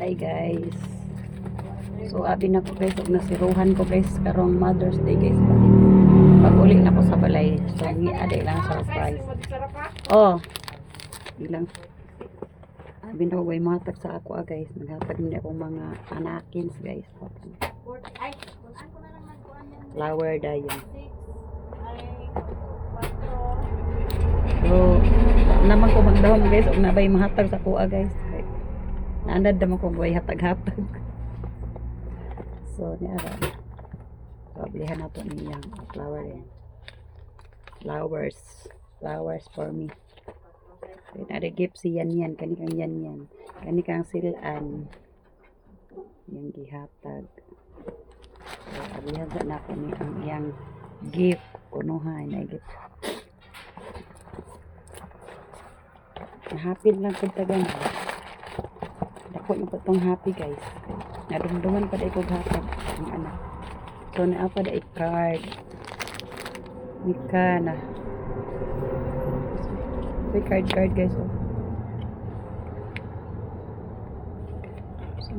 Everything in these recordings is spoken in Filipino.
Hi guys. So abi na ko guys, ug nasiruhan ko guys karong Mother's Day guys. Pag uli na ko sa balay. So ni ade lang surprise. Oh, ilang abi na ko way matag sa ako guys. Naghatag ni akong mga anakins guys. Flower dayon. So, naman ko magdahom guys, ug nabay mahatag sa kuha guys. Naandad naman ko way hatag-hatag. So, niara. Pablihan na to niyang flower yan. Flowers for me. So, nada gift si yan. Kani kang yan. Kani kang silaan. Yung gihatag. So, pablihan sa na ko ni ang iyang gift. Unuhan na gift. Happy lang kung tagang. Dako na pa tong happy guys. Nadumduman pa dahil kong hatag ang anak. So naa pa dahil card. Mika na. May card guys. Oh. So,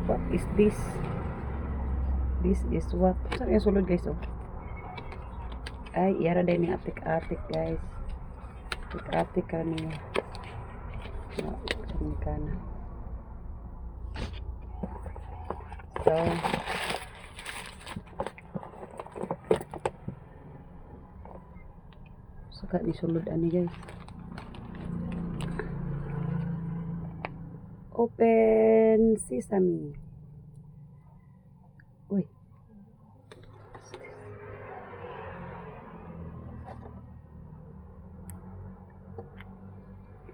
what is this? This is what? Saan yung sulod guys? Oh. Ay, iyara dahil ng atik-atik guys. Atik-atik ka niya. No, Mika na. So saka isulod ani guys. Open sesame. Uy.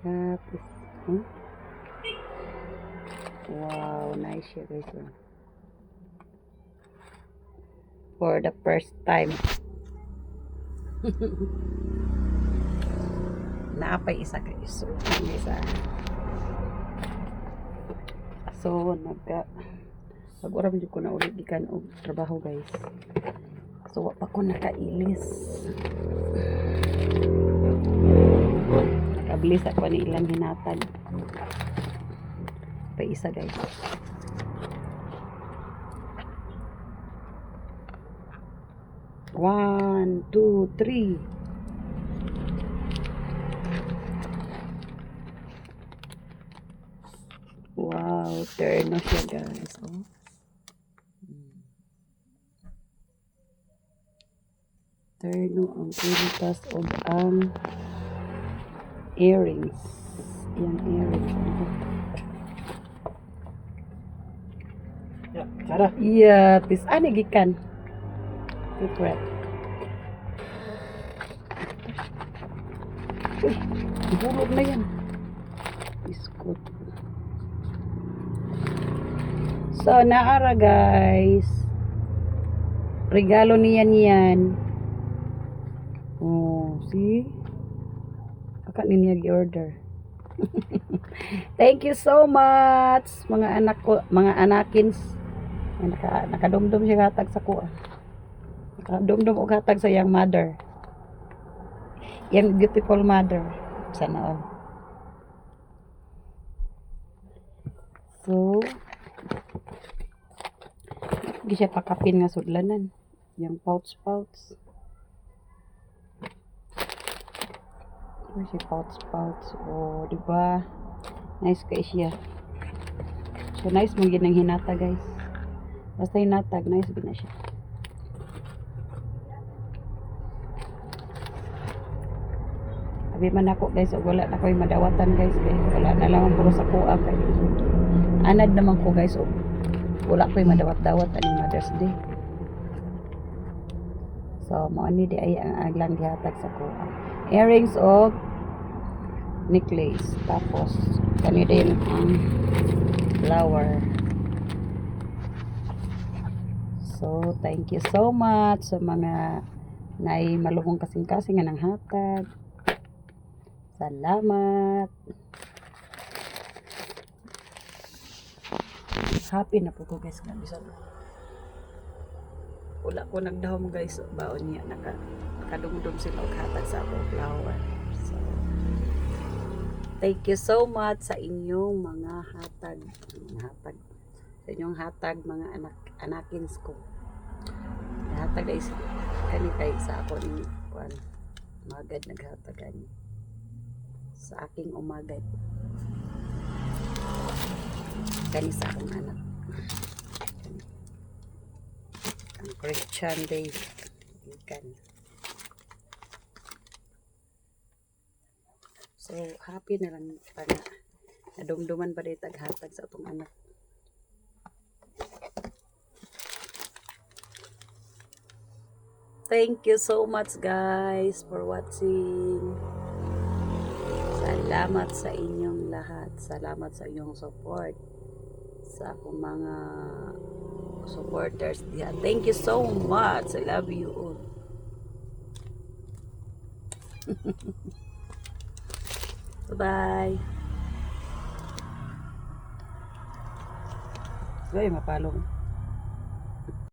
Tapos, wow, nice siya guys. For the first time. Naapay isa guys. So, isa. So, pag-ura medyo ko na ulit gikan og trabaho guys. So, wa pa ko nakailis. Nakabilis ako ni ilang hinatag. Pa isa guys. One, two, three. Wow, terno siya guys. Oh. Terno ang pintas o ang earrings. Yung earrings. Cara. Iya, tis ani gikan. Secret. Uy, ibulog na yan. Biskut. So, naara guys. Regalo niyan yan. Oh, see? Akak niya gi-order. Thank you so much, mga anak ko, mga anakins. Nakadumdum siya hatag sa kuha. Nakadumdum og hatag sa yang mother. Yang beautiful mother. Sana all. So, di siya pakapin nga sudlanan. Yang pouch. Si pouch. Oh, di ba? Nice kay siya. So nice mong ginang hinata guys. Basta hinatag, nice gina siya. Abi man ako guys, wala na ko'y madawatan guys. Wala na lang ang puro sa kuha guys. Anad naman ko guys. Wala ko'y madawat-dawat ani Mother's Day. So, mo ni di ay ang aglang gihatag sa kuha. Earrings o necklace. Tapos, kani din ang flower. So, thank you so much sa mga nai malubong kasing-kasing nga ng hatag. Salamat. Happy na po ko guys nga bisan. Wala ko nagdahom guys, baon niya nakadumdum sila og hatag sa akong flower. So, Thank you so much sa inyong mga hatag. Sa inyong hatag mga anakins ko. Hatag guys kani kay sa ako ni kuan magad naghatagan sa aking umagad kani sa akong anak. Ang Christian Day ikan. So happy na lang para nadumduman pa rin taghatag sa atong anak. Thank you so much guys for watching. Salamat sa inyong lahat. Salamat sa inyong support. Sa akong mga supporters diyan. Thank you so much. I love you all. Bye-bye. Bye, mapalong.